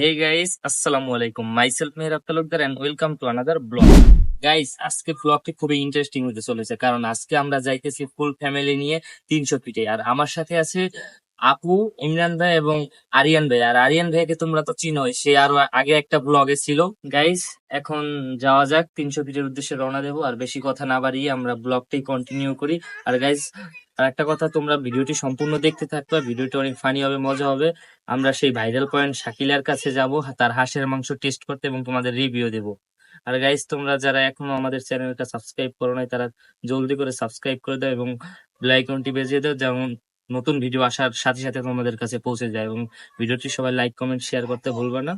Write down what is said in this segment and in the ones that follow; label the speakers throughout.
Speaker 1: Hey guys, আসসালামু আলাইকুম। Myself Meherab Talukdar and welcome to another vlog. Guys, আজকে ব্লগটি খুবই ইন্টারেস্টিং হতে চলেছে কারণ আজকে আমরা যাইতেছি ফুল ফ্যামিলি নিয়ে 300 ফিটে। আর আমার সাথে আছে আপু, ইমরান ভাই এবং আরিয়ান ভাই। আর আরিয়ান ভাইকে তোমরা তো চিনোই, সে আরো আগে একটা ব্লগে ছিল। গাইস, এখন যাওয়া যাক, 300 ফিটের উদ্দেশ্যে রওনা দেবো। আর বেশি কথা না বাড়িয়ে আমরা ব্লগটাই কন্টিনিউ করি। আর গাইস, আর একটা কথা, তোমরা ভিডিওটি সম্পূর্ণ দেখতে থাকবে, ভিডিওটি অনেক ফানি হবে, মজা হবে। আমরা সেই ভাইরাল পয়েন্ট শাকিলার কাছে যাব, তার হাঁসের মাংস টেস্ট করতে এবং তোমাদের রিভিউ দেব। আর গাইস, তোমরা যারা এখনো আমাদের চ্যানেলটা সাবস্ক্রাইব করো নাই, তারা জলদি করে সাবস্ক্রাইব করে দাও এবং বেল আইকনটি বাজিয়ে দাও, যেমন নতুন ভিডিও আসার সাথে সাথে তোমাদের কাছে পৌঁছে যায়। এবং ভিডিওটি সবাই লাইক কমেন্ট শেয়ার করতে ভুলবে না।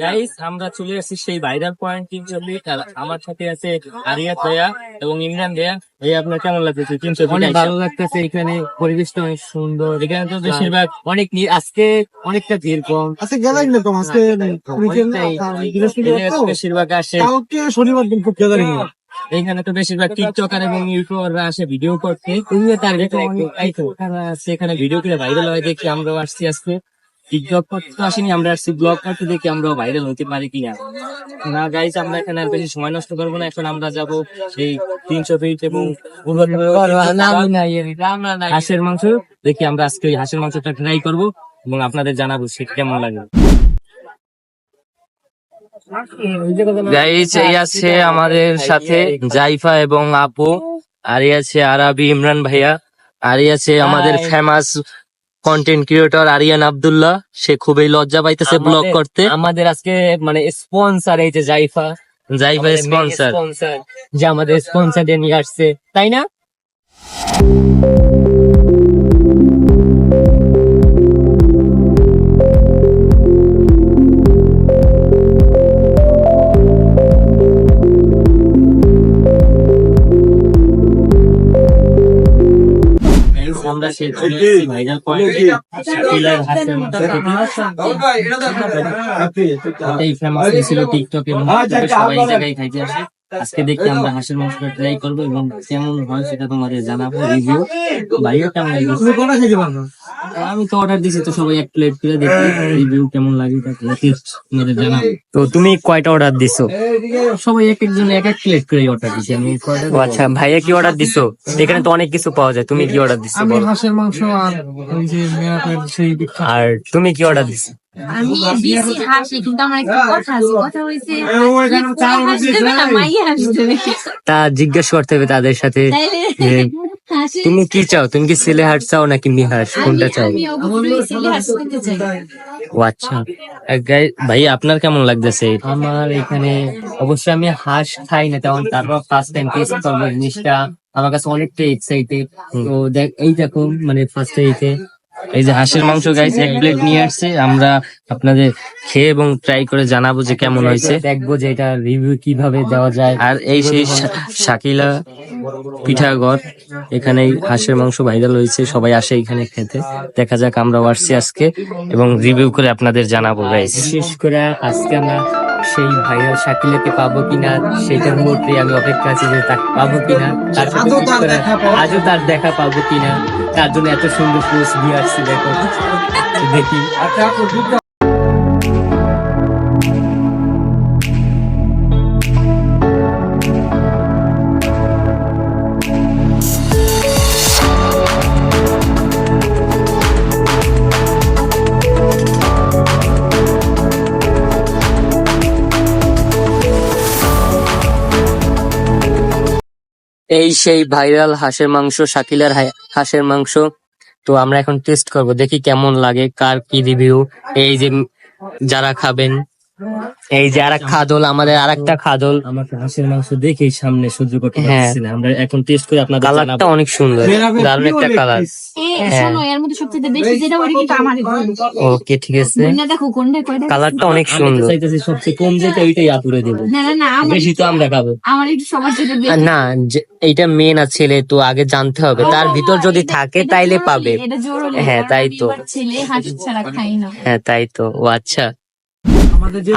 Speaker 1: গাইস, আমরা চলে আসছি সেই ভাইরাল পয়েন্ট 300 ফিট। আর আমার সাথে আছে আরিয়াত ভাইয়া এবং ইমরান ভাইয়া। ভাইয়া, আপনার কেমন লাগতেছে 300 ফিট?
Speaker 2: অনেক ভালো লাগতেছে, এখানে পরিবেশটা অনেক সুন্দর।
Speaker 1: এখানে তো বেশিরভাগ
Speaker 2: অনেক আজকে অনেকটা ভিড় কম।
Speaker 3: আজকে গ্যাদারিং কম, আজকে
Speaker 1: বেশিরভাগ আসে।
Speaker 3: কালকে শনিবার দিন খুব গ্যাদারিং।
Speaker 1: এখানে তো বেশিরভাগ টিকটকার এবং ইউটিউবাররা আসে ভিডিও করতে। সেখানে ভিডিও করে ভাইরাল হয় দেখি আমরাও আসছি আজকে। টিকটক করতে তো আসিনি, আমরা আসছি ব্লগ করতে, দেখি আমরাও ভাইরাল হতে পারি কিনা। না গাইজ, আমরা এখানে আর বেশি সময় নষ্ট করবো না। এখন আমরা যাবো সেই 300 ফিট এবং হাঁসের মাংস। দেখি আমরা আজকে ওই হাঁসের মাংসটা ট্রাই করবো এবং আপনাদের জানাবো সেটা কেমন লাগে। গাইজ, এই আছে আমাদের সাথে জাইফা এবং আপু, আর এই আছে আরাবি ইমরান ভাইয়া, আর এই আছে আমাদের famous content creator Aryan Abdullah. সে খুবই লজ্জা পাইতেছে ব্লগ করতে।
Speaker 2: আমাদের আজকে মানে স্পন্সর এই যে জাইফা
Speaker 1: স্পন্সর,
Speaker 2: যে আমাদের স্পন্সর নিয়ে আসছে, তাই না?
Speaker 1: আমরা সেই ভাইরাল পয়েন্ট শাকিলার হাসির মাংস এই ফেমাস ছিল টিকটকে এবং সবাই এই জায়গায় খাইতে আসে। আজকে দেখি আমরা হাঁসের মাংসটা ট্রাই করবো এবং কেমন হয় সেটা তোমাদের জানাবো রিভিউ। ভাইও কেমন লাগে?
Speaker 3: তুমি কোনটা খেতে পারো?
Speaker 1: আমি তো অর্ডার দিছি, তো সবাই এক প্লেট করে দেখি রিভিউ কেমন লাগে তোমাদের জানাবো।
Speaker 2: তো তুমি কয়টা অর্ডার দিছো?
Speaker 1: সবাই এক একজন এক এক প্লেট করে অর্ডার দিছি। আমি
Speaker 2: ও আচ্ছা, ভাইয়া কি অর্ডার দিছো? এখানে তো অনেক কিছু পাওয়া যায়, তুমি কি অর্ডার দিছো
Speaker 3: আমি
Speaker 2: বলো?
Speaker 3: হাঁসের মাংস আর ওই যে মেয়াপের সেই
Speaker 2: আর তুমি কি অর্ডার দিছো?
Speaker 4: আমি দিছি হাসি, কিন্তু আমার একটা কথা আছে। কথা হইছে
Speaker 3: ওইখানে চাল
Speaker 4: হাসি দেবে না, মাইয়া হাসি দেবে।
Speaker 2: তা জিজ্ঞেস করতে হবে তাদের সাথে
Speaker 4: তাইলে
Speaker 2: যে
Speaker 4: হাসি
Speaker 2: তুমি কি চাও, তুমি কি ছেলে হাঁস চাও নাকি মেয়ে হাঁস, কোনটা চাও?
Speaker 4: আমি অবশ্যই ছেলে হাসি দিতে চাই।
Speaker 2: ও আচ্ছা। ভাই আপনার কেমন লাগতেছে?
Speaker 1: আমার এখানে অবশ্যই আমি হাঁস খাই না তেমন, তারপর ফার্স্ট টাইম টেস্ট করবো জিনিসটা। আমার কাছে অনেকটা এক্সাইটেড। তো দেখ এই দেখো মানে ফার্স্ট এই যে হাঁসের মাংস গাইস এক প্লেট নিয়ে আসছে। আমরা আপনাদের খেয়ে এবং ট্রাই করে জানাবো যে কেমন হয়েছে, দেখবো যে এটা রিভিউ কিভাবে দেওয়া যায়। আর এই সেই শাকিলা পিঠাঘর, এখানে হাঁসের মাংস ভাইরাল হয়েছে, সবাই আসে এখানে খেতে। দেখা যাক, আমরাও আসছি আজকে এবং রিভিউ করে আপনাদের জানাবো গাইস।
Speaker 2: বিশেষ করে আজকে আমরা সেই ভাইরাল শাকিলাকে পাবো কিনা সেটার মধ্যে আমি অপেক্ষা আছি যে তাকে পাবো কিনা, তার সাথে
Speaker 3: আজও
Speaker 2: meet
Speaker 3: তার
Speaker 2: করার-
Speaker 3: দেখা পাবো।
Speaker 2: আজও তার দেখা পাবো কিনা, তার জন্য এত সুন্দর পোস্ট দিয়ে আসছি। দেখো দেখি। এই সেই ভাইরাল হাঁসের মাংস, শাকিলার হাঁসের মাংস। তো আমরা এখন টেস্ট করব, দেখি কেমন লাগে, কার কি রিভিউ। এই যে যারা খাবেন, এই যে আরেক খাদল, আমাদের আরেকটা খাদল।
Speaker 1: আমাকে হাঁসের মাংস দেখেই সামনে সহ্য করতে
Speaker 2: হ্যাঁ।
Speaker 1: পারছি না। আমরা এখন টেস্ট করে আপনাদের
Speaker 2: কালারটা
Speaker 1: জানাবো।
Speaker 2: অনেক সুন্দর, দারুণ একটা কালার।
Speaker 4: শোনো, এর মধ্যে সবচেয়ে বেশি যেটা ওইটা কিন্তু আমার।
Speaker 2: ওকে ঠিক আছে,
Speaker 4: না দেখো কোনটা কয়টা।
Speaker 2: কালারটা অনেক
Speaker 1: আমি তো
Speaker 2: সুন্দর।
Speaker 1: চাইতেছি সবচেয়ে কম যেটা ওইটাই আপুরে দেবো,
Speaker 4: না না না, আমার
Speaker 1: বেশি তো আমরা খাবো।
Speaker 4: আমার একটু সবার যেটা
Speaker 2: আর
Speaker 4: বেশি।
Speaker 2: না, এইটা মেয়ে না ছেলে, তো আগে জানতে হবে, তার ভিতর যদি থাকে তাইলে পাবে।
Speaker 4: এটা জরুরি।
Speaker 2: হ্যাঁ, তাই তো।
Speaker 4: আমি আবার ছেলে হাসি ছাড়া খাই না।
Speaker 2: হ্যাঁ তাই তো। ও আচ্ছা,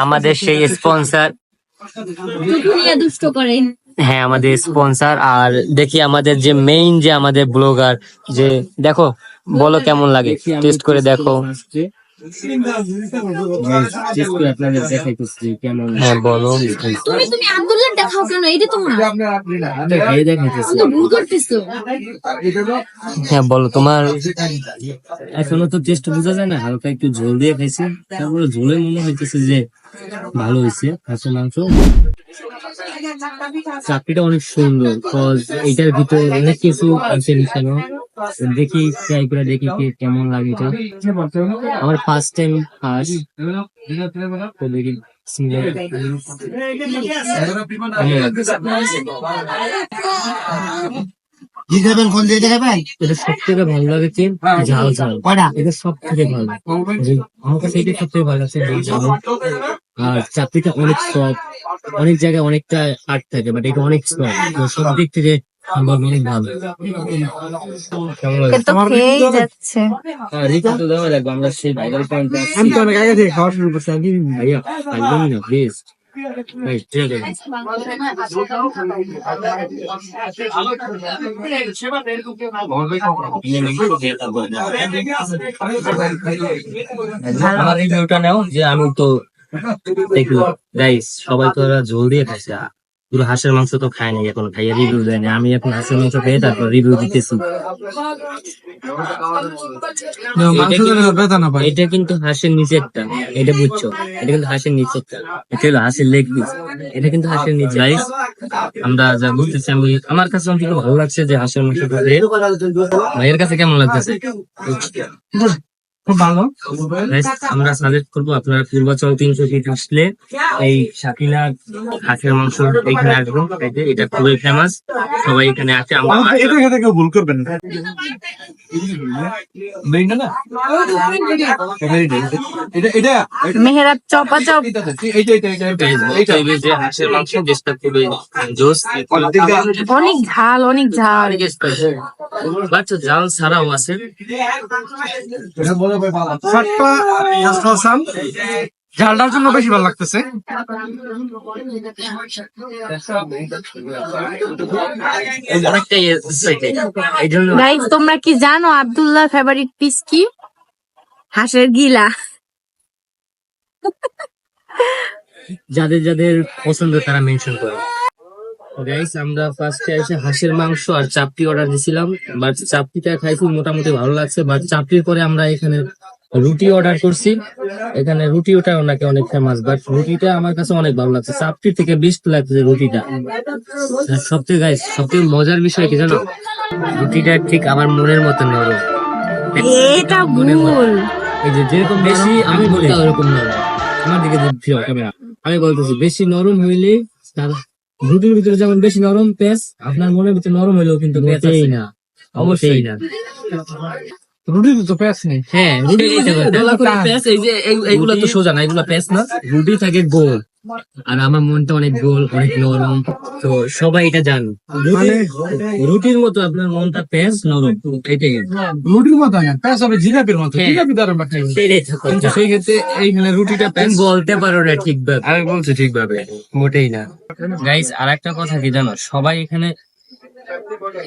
Speaker 2: আমাদের সেই স্পন্সর,
Speaker 4: দুনিয়া দুষ্ট করে।
Speaker 2: হ্যাঁ আমাদের স্পন্সর। আর দেখি আমাদের যে মেইন যে আমাদের ব্লগার, যে দেখো বলো কেমন লাগে, টেস্ট করে দেখো।
Speaker 1: টেস্ট করে আপনাদের দেখাইতেছি কেমন।
Speaker 2: হ্যাঁ বলো।
Speaker 4: তুমি আব্দুল্লাহ দেখাও কেন? এটা তোমার
Speaker 1: এই দেখাইতেছি।
Speaker 4: তো ভুল করতেছো।
Speaker 2: হ্যাঁ বলো তোমার।
Speaker 1: এখনো তো টেস্ট বোঝা যায় না, হালকা একটু ঝোল দিয়ে খাইছি, তারপরে ঝোলে মনে হইতেছে যে ভালো হয়েছে হাঁসের মাংস। চাকরিটা অনেক সুন্দর, কজ এটার ভিতরে অনেক কিছু আছে মিশানো। দেখি ট্রাই করে দেখি কেমন লাগে এটা। আমার ফার্স্ট টাইম হাঁস, তো দেখি এটা সব থেকে ভালো লাগেছে ঝাল ঝাল, এটা সব থেকে ভালো। আমার কাছে এটা সব থেকে ভালো লাগছে ঝাল। আর চাকরিটা অনেক সফট, অনেক জায়গায় অনেকটা হার্ড থাকে, বাট এটা অনেক সফট, সব দিক থেকে আমার অনেক ভালো। কেমন লাগে?
Speaker 4: তো খেয়েই যাচ্ছে।
Speaker 1: রিভিউ তো দেওয়া লাগবে, আমরা সেই ভাইরাল পয়েন্টে আছি।
Speaker 3: আমি তো অনেক আগে থেকে খাওয়া শুরু করছি। আমি
Speaker 1: ভাইয়া একদমই না, বেস্ট। আমার রিভিউটা নাও, যে আমি তো দেখি গাইস সবাই তো ওরা ঝোল দিয়ে খাইছে, পুরো হাঁসের মাংস তো খায় নাই, এখন খাইয়া রিভিউ দেয় না। আমি এখন হাঁসের মাংস খেয়ে তারপর রিভিউ দিতেছি।
Speaker 3: বেতা না পাই।
Speaker 1: এটা কিন্তু হাঁসের নিচেরটা, এটা বুঝছো, এটা কিন্তু হাঁসের নিচেরটা, এটা হলো হাঁসের লেগ পিস, এটা কিন্তু হাঁসের নিচে। গাইস আমরা যা বলতেছি, আমার কাছে অন্তত ভালো লাগছে যে হাঁসের মাংস খেয়ে। ভাইয়ের কাছে কেমন লাগতেছে?
Speaker 3: খুব ভালো।
Speaker 2: Guys, আমরা সাজেস্ট করবো আপনারা পূর্বাচল 300 ফিট আসলে এই শাকিলা হাঁসের মাংস এখানে আসবেন। এই যে এটা খুবই ফেমাস, সবাই এখানে আসে। আমরা
Speaker 3: এটা খেতে কেউ ভুল করবেন না।
Speaker 4: মেহেরাব চপা চপ
Speaker 2: এই যে হাঁসের মাংস যেটা খুবই জোস,
Speaker 4: অনেক ঝাল অনেক ঝাল।
Speaker 2: বাট জাল ছাড়াও আছে।
Speaker 3: ঝালটার জন্য বেশি ভালো লাগতেছে।
Speaker 2: অনেকটাই excited। এই জন্য
Speaker 4: গাইস তোমরা কি জানো আব্দুল্লাহ ফেভারিট পিস কি? হাঁসের গিলা।
Speaker 2: যাদের যাদের পছন্দ তারা মেনশন করে। গাইস আমরা ফার্স্টে এসে হাঁসের মাংস আর চাপটি অর্ডার দিয়েছিলাম, বাট চাপটিটা খাইছি মোটামুটি ভালো লাগছে। বাট চাপটির পরে আমরা এখানে রুটি অর্ডার করছি। এখানে রুটি ওটা নাকি অনেক ফেমাস, বাট রুটিটা আমার কাছে অনেক ভালো লাগছে, চাপটির থেকে বেস্ট লাগছে রুটিটা। আর সবথেকে গাইস সবথেকে মজার বিষয় কি জানো, রুটিটা ঠিক আমার মনের মতো নরম।
Speaker 4: এটা ভুল।
Speaker 2: এই যে যেরকম বেশি আমি বলি ওরকম নরম। আমার দিকে ক্যামেরা, আমি বলতেছি বেশি নরম হইলে তার রুটির ভিতরে যেমন বেশি নরম পেঁয়াজ, আপনার মনের ভিতরে নরম হইলেও কিন্তু পেঁয়াজ না, অবশ্যই না।
Speaker 3: রুটিতে তো পেঁয়াজ নেই।
Speaker 2: হ্যাঁ রুটি পেঁয়াজ, এই যে এইগুলা তো সোজা না, এগুলা পেঁয়াজ না, রুটি থাকে গোল। আর আমার মনটা অনেক গোল, অনেক নরম, তো সবাই এটা জান।
Speaker 3: মানে
Speaker 2: রুটির মতো আপনার মনটা পেঁয়াজ নরম, এটাই
Speaker 3: রুটির মতো না, পেঁয়াজ হবে জিলাপির মতো।
Speaker 2: হ্যাঁ।
Speaker 3: জিলাপি দারুণ একটা জিনিস।
Speaker 2: সেটাই তো কথা।
Speaker 3: কিন্তু সেই ক্ষেত্রে এইখানে রুটিটা
Speaker 2: তুমি
Speaker 3: পেঁয়াজ
Speaker 2: বলতে পারো না ঠিকভাবে,
Speaker 3: আমি বলছি ঠিকভাবে।
Speaker 2: মোটেই না। গাইস আর একটা কথা কি জানো, সবাই এখানে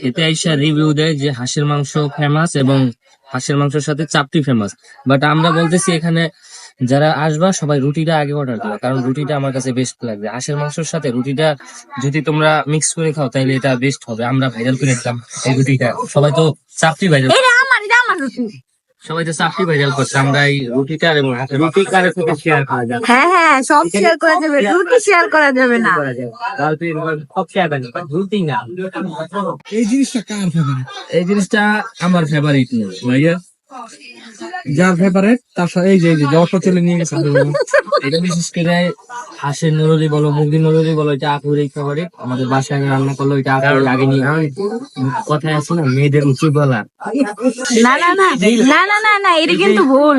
Speaker 2: খেতে আইসা রিভিউ দেয় যে হাঁসের মাংস ফেমাস এবং হাঁসের মাংসের সাথে চাপটি ফেমাস। বাট আমরা বলতেছি এখানে যারা আসবা সবাই রুটিটা আগে অর্ডার করো, কারণ রুটিটা আমার কাছে বেস্ট লাগবে। হাঁসের মাংসের সাথে রুটিটা যদি তোমরা মিক্স করে খাও তাহলে এটা বেস্ট হবে। আমরা ভাইরাল করে দিলাম এই রুটিটা, সবাই তো চাপটি ভাইরাল,
Speaker 4: এটা আমার রুটি।
Speaker 2: সবাই তো চাপটি ভাইরাল করছে। আমরা এই রুটিটা এবং রুটি কারের সাথে শেয়ার করা যাবে,
Speaker 4: হ্যাঁ হ্যাঁ সব শেয়ার করা যাবে, রুটি শেয়ার করা যাবে না।
Speaker 2: সব শেয়ার করবে, রুটি না।
Speaker 3: এই জিনিসটা কার ফেভারিট?
Speaker 2: এই জিনিসটা আমার ফেভারিট ভাইয়া।
Speaker 3: যার ফেভারিট তার সাথে এই যে যশো চলে নিয়ে গেছে।
Speaker 2: এটা বিশেষ করে হাঁসের নুরুলি বলো, মুরগির নুরুলি বলো, এটা আপুরের ফেভারিট। আমাদের বাসায় রান্না করলো এটা আপুর আগে নিয়ে। কথায় আছে না মেয়েদের উঁচু গলা,
Speaker 4: না না না না না না না, এটা কিন্তু ভুল।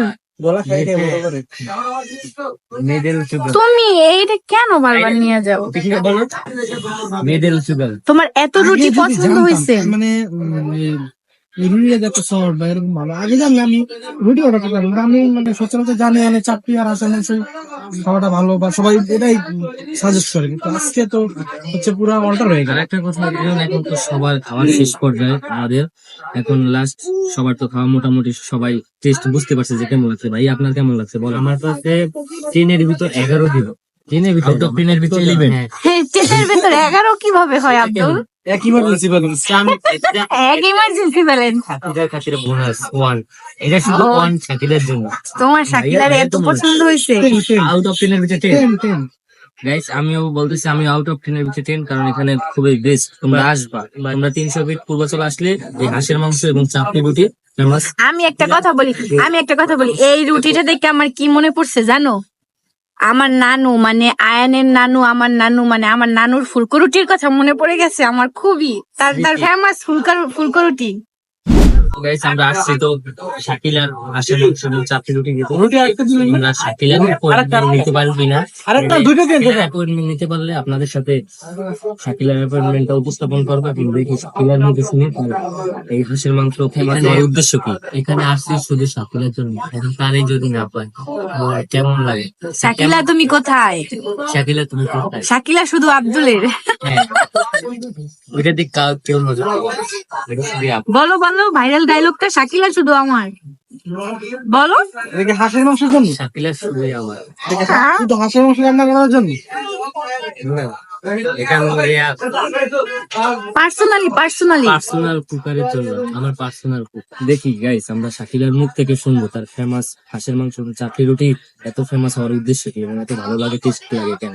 Speaker 2: মেয়েদের উঁচু গলা,
Speaker 4: তুমি এইটা কেন বারবার নিয়ে যাও?
Speaker 2: বলো মেয়েদের উঁচু গলা।
Speaker 4: তোমার এত রুটি পছন্দ হয়েছে?
Speaker 3: মানে রুটিটা যত সফট বা এরকম ভালো। আগে জানলে আমি রুটি অর্ডার করতাম, কিন্তু আমি মানে সচরাচর জানি মানে চাপটি আর হাঁসের মাংস খাওয়াটা ভালো বা সবাই এটাই সাজেস্ট করে, কিন্তু আজকে তো হচ্ছে পুরো অল্টার হয়ে গেল।
Speaker 2: আর একটা কথা বলুন, এখন তো সবার খাওয়ার শেষ পর্যায়ে আমাদের, এখন লাস্ট সবার তো খাওয়া মোটামুটি সবাই টেস্ট বুঝতে পারছে যে কেমন লাগছে। ভাই আপনার কেমন লাগছে বল? আমার কাছে 10 এর ভিতর 11 দিল, 10 এর ভিতর, আউট অফ 10 এর ভিতর 11।
Speaker 4: হ্যাঁ, 10 এর ভেতর 11 কিভাবে হয় আব্দুল?
Speaker 3: এক ইমার্জেন্সি ব্যালেন্স।
Speaker 4: এক ইমার্জেন্সি ব্যালেন্স।
Speaker 2: শাকিলার খাতিরে বোনাস 1, এটা শুধু 1 শাকিলার জন্য।
Speaker 4: তোমার শাকিলার এত পছন্দ হয়েছে?
Speaker 2: আউট অফ 10 এর ভিতর 10।
Speaker 3: 10।
Speaker 2: গাইস আমিও বলতেছি আমি আউট অফ 10 এর ভিতর 10, কারণ এখানে খুবই বেস্ট। তোমরা আসবা, তোমরা 300 ফিট পূর্বাচল আসলে এই হাঁসের মাংস এবং চাপটি রুটি ফেমাস।
Speaker 4: আমি একটা কথা বলি, এই রুটিটা দেখে আমার কি মনে পড়ছে জানো? আমার নানু মানে আয়ানের নানু, আমার নানু মানে আমার নানুর ফুলকো রুটির কথা মনে পড়ে গেছে আমার খুবই। তার ফেমাস ফুলকো রুটি।
Speaker 2: গাইস আমরা আসছি তো শাকিলার হাঁসের মাংস এবং চাপটি রুটি খেতে। আমরা শাকিলার অ্যাপয়েন্টমেন্ট নিতে পারবি না,
Speaker 3: আরেকটা দুইটা দিন
Speaker 2: অ্যাপয়েন্টমেন্ট নিতে পারলে আপনাদের সাথে শাকিলার অ্যাপয়েন্টমেন্টটা উপস্থাপন করবো এবং দেখি শাকিলার মধ্যে শুনে এই হাঁসের মাংস ফেমাস হওয়ার উদ্দেশ্য কি। এখানে আসছি শুধু শাকিলার জন্য, এখন তারই যদি না পাই কেমন লাগে?
Speaker 4: শাকিলা তুমি কোথায়?
Speaker 2: শাকিলা তুমি কোথায়?
Speaker 4: শাকিলা শুধু আব্দুলের।
Speaker 2: হ্যাঁ, ওইটা দিক কেউ নজর দেবে না। এটা শুধু আপু।
Speaker 4: বলো ভাইরাল ডায়লগটা, শাকিলা শুধু আমার, বলো।
Speaker 3: এদিকে হাঁসের মাংসের জন্য,
Speaker 2: শাকিলা শুধুই আমার।
Speaker 3: শুধু হাঁসের মাংস রান্না করার জন্য।
Speaker 4: পার্সোনালি
Speaker 2: পার্সোনাল কুকারের জন্য, আমার পার্সোনাল কুক। দেখি গাইস আমরা শাকিলার মুখ থেকে শুনবো তার ফেমাস হাঁসের মাংস চাপটি রুটি এত ফেমাস হওয়ার উদ্দেশ্য কি এবং এত ভালো লাগে, টেস্ট লাগে কেন?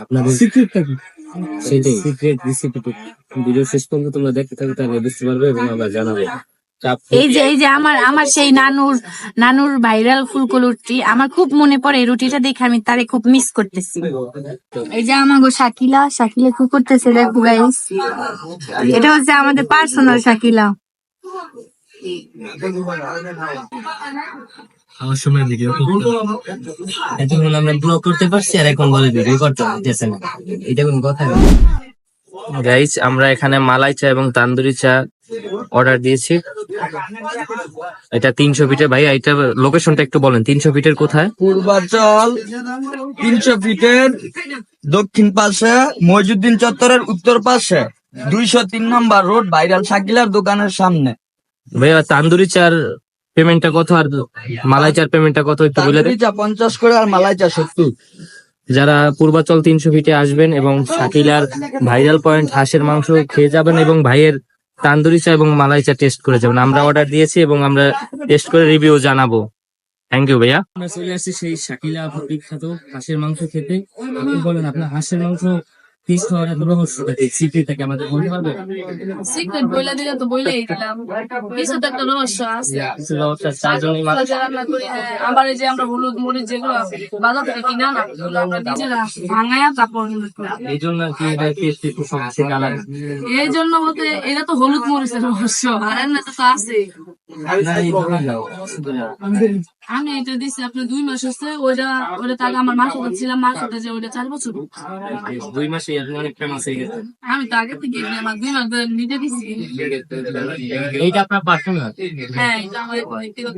Speaker 2: আপনাদের
Speaker 3: সিক্রেটটা কি?
Speaker 2: সেটাই সিক্রেট রেসিপি। ভিডিও শেষ পর্যন্ত তোমরা দেখতে থাকো, তাহলে বুঝতে পারবে এবং আমরা জানাবো।
Speaker 4: এই যে আমার সেই নানুর ভাইরাল ফুলকো রুটি আমার খুব মনে পড়ে। এই রুটিটা দেখে আমি তারে খুব মিস করতেছি। এই যে আমাগো শাকিলা কি করতেছে দেখো গাইস, এটা হচ্ছে আমাদের পার্সোনাল শাকিলা।
Speaker 2: সময় ভিডিও এতক্ষণ আমরা ব্লগ করতে পারছি আর এখন বলে ভিডিও করতে পারতেছে না, এটা কোন কথা? গাইস আমরা এখানে মালাই চা এবং তান্দুরি চা অর্ডার দিয়েছি। এটা 300 ফিটের। ভাই এটা লোকেশনটা একটু বলেন, 300 ফিটের কোথায়?
Speaker 5: পূর্বাচল 300 ফিটের দক্ষিণ পাশে, মহিউদ্দিন চত্বরের উত্তর পাশে, 203 নম্বর রোড, ভাইরাল শাকিলার দোকানের সামনে।
Speaker 2: ভাইয়া তান্দুরি চার পেমেন্টটা কত আর মালাই চার পেমেন্টটা কত একটু বলে দেন।
Speaker 5: তান্দুরি চা 50 করে আর মালাই চা 70।
Speaker 2: যারা পূর্বাচল 300 ফিটে আসবেন এবং শাকিলার ভাইরাল পয়েন্ট হাঁসের মাংস খেয়ে যাবেন এবং ভাইয়ের তান্দুরি চা এবং মালাই চা টেস্ট করে যাবেন। আমরা অর্ডার দিয়েছি এবং আমরা টেস্ট করে রিভিউ জানাবো। থ্যাংক ইউ ভাইয়া। আমরা চলে আসছি সেই শাকিলা বিখ্যাত হাঁসের মাংস খেতে। আপনি বলেন আপনার হাঁসের মাংস টেস্ট হওয়ার এত রহস্যটা কি? সিক্রেট থেকে আমাদের বলতে পারবেন?
Speaker 6: সিক্রেট বইলা দিলে তো বইলেই দিলাম, কিছু তো একটা রহস্য আছে।
Speaker 2: কিছু রহস্য চার জন্যই মানুষ
Speaker 6: যে রান্না করি, হ্যাঁ, আবার এই যে আমরা হলুদ মরিচ যেগুলো বাজার থেকে কিনা না, ওগুলো আমরা নিজেরা ভাঙায়া তারপর
Speaker 2: এই জন্য আর কি এটা টেস্ট একটু সবচেয়ে আলাদা।
Speaker 6: এই জন্য বলতে এটা তো হলুদ মরিচের রহস্য, আর এমনি তো আছে। আমি এটা দিচ্ছি আপনার 2 মাস হচ্ছে, ওইটা তাকে আমার মাসটা ছিলাম, মাসটা যে ওইটা 4 বছর।
Speaker 2: 2 মাসে আপনি অনেক ফেমাস হয়ে গেছেন।
Speaker 6: আমি তো আগে থেকে আমার 2 মাস ধরে নিজে দিচ্ছি।
Speaker 2: এইটা আপনার পার্সোনাল?
Speaker 6: হ্যাঁ, এটা আমার ব্যক্তিগত।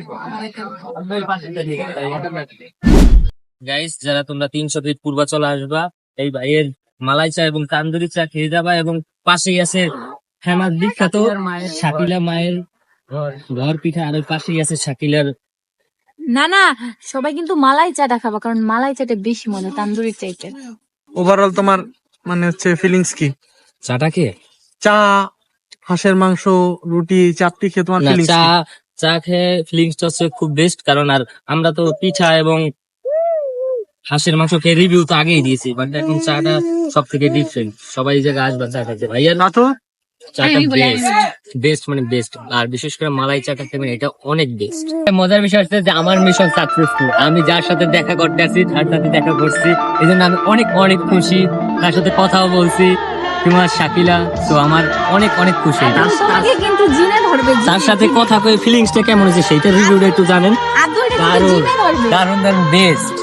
Speaker 2: গাইস যারা তোমরা 300 ফিট পূর্বাচল আসবা, এই ভাইয়ের মালাই চা এবং তান্দুরি চা খেয়ে যাবা এবং পাশেই আছে ফেমাস বিখ্যাত শাকিলা মায়ের ঘর পিঠা, আর ওই পাশেই আছে শাকিলার।
Speaker 4: না সবাই কিন্তু মালাই চাটা খাবা, কারণ মালাই চাটা বেশি মজা তান্দুরি চাইতে।
Speaker 3: ওভারঅল তোমার মানে হচ্ছে ফিলিংস কি?
Speaker 2: চাটা খেয়ে
Speaker 3: চা, হাঁসের মাংস, রুটি, চাপটি খেয়ে তোমার
Speaker 2: না,
Speaker 3: ফিলিংস
Speaker 2: চা
Speaker 3: কি?
Speaker 2: চা খেয়ে ফিলিংসটা হচ্ছে খুব বেস্ট, কারণ আর আমরা তো পিঠা এবং হাঁসের মাংস খেয়ে রিভিউ তো আগেই দিয়েছি, বাট এখন চাটা সব থেকে ডিফারেন্ট। সবাই এই জায়গায় আসবা চা খেতে। ভাইয়া
Speaker 3: না তো
Speaker 2: চাটা বেস্ট মানে বেস্ট, আর বিশেষ করে মালাই চাটা খাবেন, এটা অনেক বেস্ট। মজার বিষয় হচ্ছে যে আমার মিশন সাকসেসফুল। আমি যার সাথে দেখা করতে আসছি তার সাথে দেখা করছি, এই জন্য আমি অনেক অনেক খুশি। তার সাথে কথাও বলছি, তোমার শাকিলা, তো আমার অনেক অনেক খুশি।
Speaker 4: তোমাকে কিন্তু জিনে ধরবে,
Speaker 2: তার সাথে কথা কয়ে ফিলিংসটা কেমন হয়েছে সেইটা রিভিউটা একটু জানেন।
Speaker 4: আদুরে
Speaker 2: দারুণ
Speaker 4: জিনে ধরবে।
Speaker 2: দারুণ দারুণ বেস্ট।